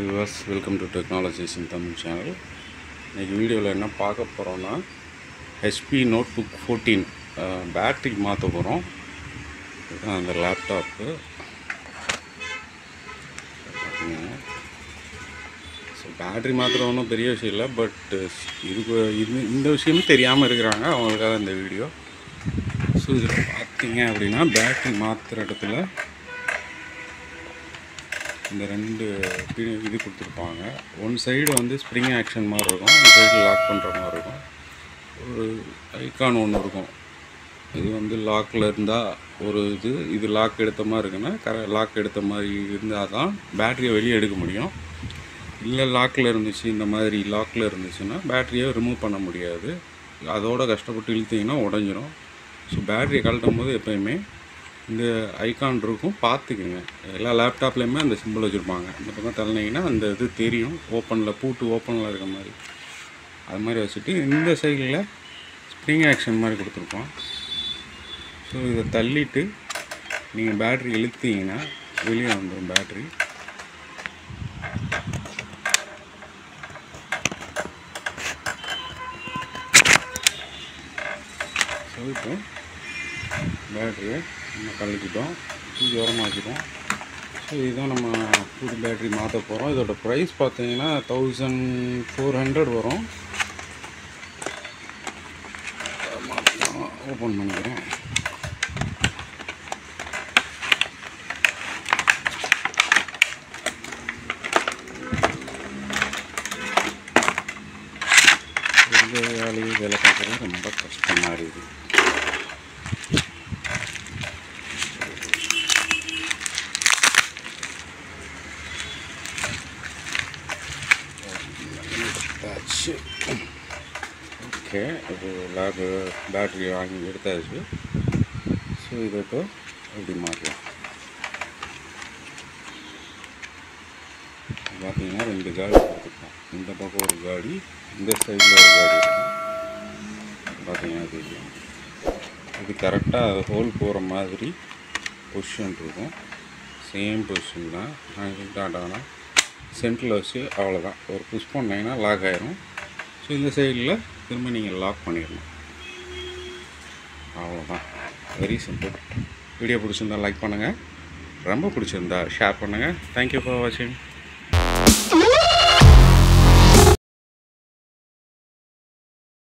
Hi viewers, welcome to Technologies in Tamil channel. இன்னைக்கு வீடியோவில் என்ன பார்க்க போகிறோன்னா HP நோட்புக் 14 பேட்டரி மாற்ற போகிறோம். இதுதான் அந்த லேப்டாப்பு. ஸோ பேட்டரி மாத்திரம் ஒன்றும் பெரிய விஷயம் இல்லை, பட் இந்த விஷயமும் தெரியாமல் இருக்கிறாங்க, அவங்களுக்காக இந்த வீடியோ. ஸோ இதில் பார்த்தீங்க அப்படின்னா பேட்டரி மாற்றுற இடத்துல இந்த ரெண்டு இது கொடுத்துருப்பாங்க. ஒன் சைடு வந்து ஸ்ப்ரிங் ஆக்ஷன் மாதிரி இருக்கும், ஒன் சைடு லாக் பண்ணுற மாதிரி இருக்கும். ஒரு ஐக்கான் ஒன்று இருக்கும். இது வந்து லாக்கில் இருந்தால் ஒரு இது லாக் எடுத்த மாதிரி இருக்குன்னா லாக் எடுத்த மாதிரி இருந்தால் தான் பேட்டரியை வெளியே எடுக்க முடியும். இல்லை லாக்கில் இருந்துச்சு, இந்த மாதிரி லாக்கில் இருந்துச்சுன்னா பேட்டரியை ரிமூவ் பண்ண முடியாது. அதோட கஷ்டப்பட்டு இழுத்திங்கன்னா உடஞ்சிரும். ஸோ பேட்டரியை கழட்டும் போது எப்போயுமே இந்த ஐக்கான் இருக்கும், பார்த்துக்குங்க. எல்லா லேப்டாப்லேயுமே அந்த சிம்பிள் வச்சுருப்பாங்க. இந்த பக்கம் தள்ளினீங்கன்னா அந்த இது தெரியும், ஓப்பனில் பூட்டு ஓப்பனில் இருக்க மாதிரி. அது மாதிரி வச்சுட்டு இந்த சைடில் ஸ்ப்ரிங் ஆக்ஷன் மாதிரி கொடுத்துருப்போம். ஸோ இதை தள்ளிட்டு நீங்கள் பேட்ரி இழுத்தீங்கன்னா வெளியே வந்துடும் பேட்ரி. ஸோ இப்போ பேட்டரியை நம்ம கழிச்சிட்டோம், தூக்கி உரமாக்கிட்டோம். ஸோ இதுதான் நம்ம புது பேட்ரி மாற்ற போகிறோம். இதோட ப்ரைஸ் பார்த்தீங்கன்னா 1400 வரும். ஓப்பன் பண்ணிக்கிறேன். இந்த வேலையை வேலை பார்க்குறது ரொம்ப கஷ்டமாக இருக்குது. ஓகே, இப்போ பேட்ரி வாங்கி எடுத்தாச்சு. ஸோ இதை இப்போ எப்படி மாற்றலாம் பார்த்தீங்கன்னா, ரெண்டு காடி கொடுத்துருக்கோம். இந்த பக்கம் ஒரு காடி, இந்த சைடில் ஒரு காடி இருக்கும். பார்த்தீங்கன்னா தெரியும், இது கரெக்டாக ஹோல் போகிற மாதிரி பொசிஷன் இருக்கும். சேம் பொசிஷன் தான். நான் டாட்டானா சென்டரில் வச்சு அவ்வளோதான், ஒரு புஷ் பண்ணிங்கன்னா லாக் ஆகிரும். ஸோ இந்த சைடில் திரும்ப நீங்கள் லாக் பண்ணிடணும், அவ்வளோதான். Very simple. வீடியோ பிடிச்சிருந்தா லைக் பண்ணுங்கள், ரொம்ப பிடிச்சிருந்தா ஷேர் பண்ணுங்கள். தேங்க்யூ ஃபார் வாட்சிங்.